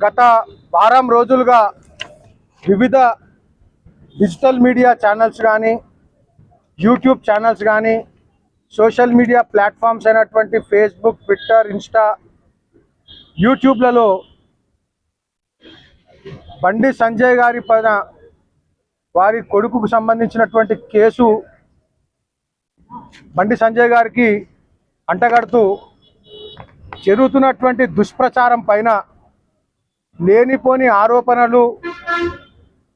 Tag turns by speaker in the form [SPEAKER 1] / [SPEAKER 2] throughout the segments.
[SPEAKER 1] గత వారం రోజులుగా వివిధ డిజిటల్ మీడియా ఛానల్స్ కానీ యూట్యూబ్ ఛానల్స్ కానీ సోషల్ మీడియా ప్లాట్ఫామ్స్ అయినటువంటి Facebook, Twitter, Insta, యూట్యూబ్లలో Bandi Sanjay గారి పైన వారి కొడుకుకు సంబంధించినటువంటి కేసు బండి సంజయ్ గారికి అంటగడుతూ జరుగుతున్నటువంటి దుష్ప్రచారం పైన లేనిపోని ఆరోపణలు,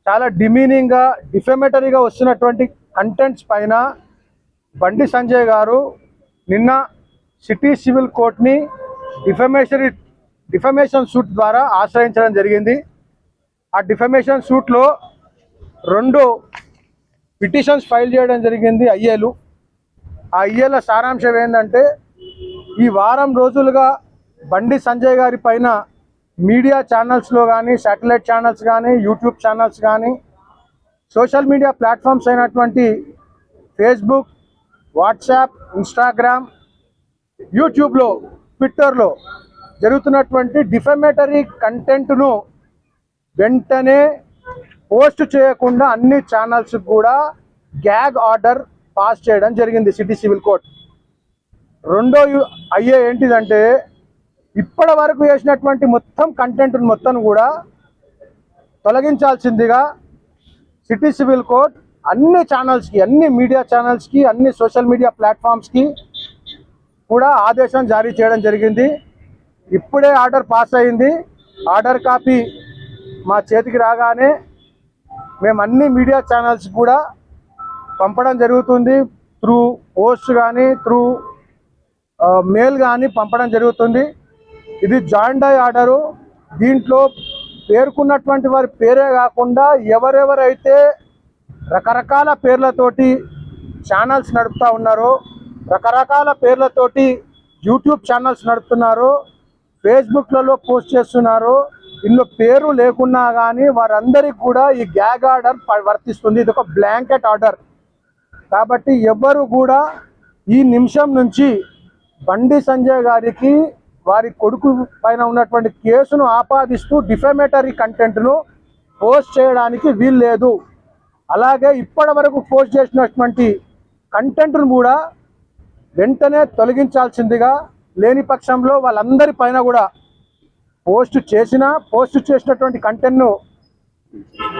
[SPEAKER 1] చాలా డిమీనింగ్గా డిఫెమేటరీగా వస్తున్నటువంటి కంటెంట్స్ పైన బండి సంజయ్ గారు నిన్న సిటీ సివిల్ కోర్టుని డిఫమేషన్ సూట్ ద్వారా ఆశ్రయించడం జరిగింది. ఆ డిఫమేషన్ సూట్లో 2 పిటిషన్స్ ఫైల్ చేయడం జరిగింది ఐఏలు. ఆ ఐఏల సారాంశం ఏంటంటే, ఈ వారం రోజులుగా బండి సంజయ్ గారి పైన మీడియా ఛానల్స్లో కానీ, శాటిలైట్ ఛానల్స్ కానీ, యూట్యూబ్ ఛానల్స్ కానీ, సోషల్ మీడియా ప్లాట్ఫామ్స్ అయినటువంటి ఫేస్బుక్, వాట్సాప్, ఇన్స్టాగ్రామ్, యూట్యూబ్లో, ట్విట్టర్లో జరుగుతున్నటువంటి డిఫమేటరీ కంటెంట్ను వెంటనే పోస్ట్ చేయకుండా అన్ని ఛానల్స్ కూడా గ్యాగ్ ఆర్డర్ పాస్ చేయడం జరిగింది సిటీ సివిల్ కోర్ట్. రెండో అయ్యే ఏంటిదంటే, ఇప్పటి వరకు చేసినటువంటి మొత్తం కంటెంట్ మొత్తం కూడా తొలగించాల్సిందిగా సిటీ సివిల్ కోర్ట్ అన్ని ఛానల్స్కి, అన్ని మీడియా ఛానల్స్కి, అన్ని సోషల్ మీడియా ప్లాట్ఫామ్స్కి కూడా ఆదేశం జారీ చేయడం జరిగింది. ఇప్పుడే ఆర్డర్ పాస్ అయింది. ఆర్డర్ కాపీ మా చేతికి రాగానే మేము అన్ని మీడియా ఛానల్స్ కూడా పంపడం జరుగుతుంది. త్రూ పోస్ట్ కానీ, త్రూ మెయిల్ కానీ పంపడం జరుగుతుంది. ఇది జాయింట్ ఐ ఆర్డరు. దీంట్లో పేర్కొన్నటువంటి వారి పేరే కాకుండా ఎవరెవరైతే రకరకాల పేర్లతోటి ఛానల్స్ నడుపుతూ ఉన్నారో, రకరకాల పేర్లతోటి యూట్యూబ్ ఛానల్స్ నడుపుతున్నారో, ఫేస్బుక్లలో పోస్ట్ చేస్తున్నారో, ఇందులో పేరు లేకున్నా కానీ వారందరికీ కూడా ఈ గ్యాగ్ ఆర్డర్ వర్తిస్తుంది. ఇది ఒక బ్లాంకెట్ ఆర్డర్. కాబట్టి ఎవరు కూడా ఈ నిమిషం నుంచి బండి సంజయ్ గారికి వారి కొడుకు పైన ఉన్నటువంటి కేసును ఆపాదిస్తూ డిఫమేటరీ కంటెంట్ను పోస్ట్ చేయడానికి వీలు లేదు. అలాగే ఇప్పటి వరకు పోస్ట్ చేసినటువంటి కంటెంట్ను కూడా వెంటనే తొలగించాల్సిందిగా, లేని పక్షంలో వాళ్ళందరి పైన కూడా పోస్ట్ చేసినటువంటి కంటెంట్ను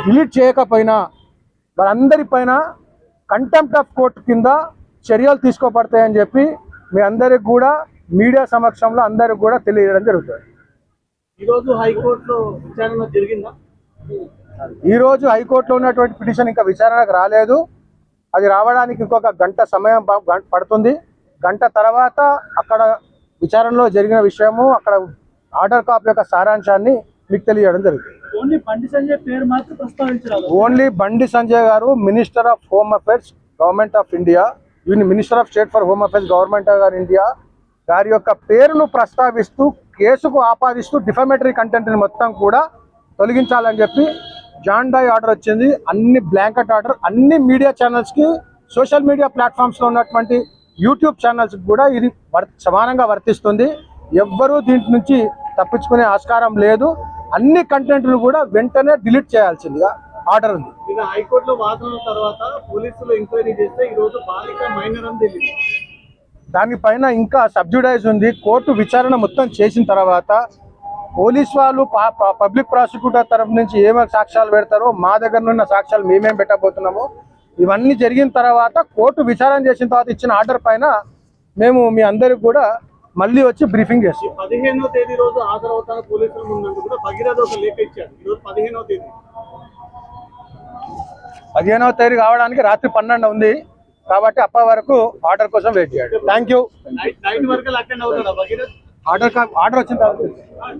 [SPEAKER 1] డిలీట్ చేయకపోయినా వాళ్ళందరిపైన కంటెంప్ట్ ఆఫ్ కోర్టు కింద చర్యలు తీసుకోబడతాయని చెప్పి మీ అందరికి కూడా మీడియా సమక్షంలో అందరికి కూడా తెలియజేయడం జరుగుతుంది.
[SPEAKER 2] ఈరోజు హైకోర్టులో విచారణ జరిగిందా?
[SPEAKER 1] ఈరోజు హైకోర్టులో ఉన్నటువంటి పిటిషన్ ఇంకా విచారణకు రాలేదు. అది రావడానికి ఇంకొక గంట సమయం పడుతుంది. గంట తర్వాత అక్కడ విచారణలో జరిగిన విషయము, అక్కడ ఆర్డర్ కాపీ యొక్క సారాంశాన్ని మీకు తెలియజేయడం జరుగుతుంది.
[SPEAKER 2] ఓన్లీ బండి సంజయ్ పేరు మాత్రం ప్రస్తావించారు.
[SPEAKER 1] ఓన్లీ బండి సంజయ్ గారు minister of home affairs government of India, minister of state for home affairs government of India గారి యొక్క పేరును ప్రస్తావిస్తూ కేసుకు ఆపాదిస్తూ డిఫమేటరీ కంటెంట్ని మొత్తం కూడా తొలగించాలని చెప్పి జాయింట్ ఐ ఆర్డర్ వచ్చింది. అన్ని బ్లాంకెట్ ఆర్డర్ అన్ని మీడియా ఛానల్స్కి, సోషల్ మీడియా ప్లాట్ఫామ్స్లో ఉన్నటువంటి యూట్యూబ్ ఛానల్స్కి కూడా ఇది సమానంగా వర్తిస్తుంది. ఎవ్వరూ దీంట్ నుంచి తప్పించుకునే ఆస్కారం లేదు. అన్ని కంటెంట్ను కూడా వెంటనే డిలీట్ చేయాల్సిందిగా ఆర్డర్ ఉంది.
[SPEAKER 2] హైకోర్టులో వాదనల తర్వాత పోలీసులు ఎంక్వైరీ చేస్తే ఈరోజు బాలిక మైనర్ అని తెలియదు.
[SPEAKER 1] దానిపైన ఇంకా సబ్జుడైజ్ ఉంది. కోర్టు విచారణ మొత్తం చేసిన తర్వాత పోలీస్ వాళ్ళు పబ్లిక్ ప్రాసిక్యూటర్ తరఫు నుంచి ఏమేమి సాక్ష్యాలు పెడతారో, మా దగ్గర ఉన్న సాక్ష్యాలు మేమేం పెట్టబోతున్నామో ఇవన్నీ జరిగిన తర్వాత కోర్టు విచారణ చేసిన తర్వాత ఇచ్చిన ఆర్డర్ పైన మేము మీ అందరికి కూడా మళ్ళీ వచ్చి బ్రీఫింగ్ చేస్తాం.
[SPEAKER 2] 15వ తేదీ రోజు హాజరవుతాను పోలీసుల ముందు కూడా భగీరథ ఒక లేఖ ఇచ్చారు. ఈరోజు 15వ తేదీ.
[SPEAKER 1] 15వ తేదీ కావడానికి రాత్రి 12 ఉంది. కాబట్టి అప్పటి వరకు ఆర్డర్ కోసం వెయిట్ చేయండి. Thank you.
[SPEAKER 2] నైట్ వరకు అటెండ్ అవుతారా భగీరథ?
[SPEAKER 1] ఆర్డర్ వచ్చిన తర్వాత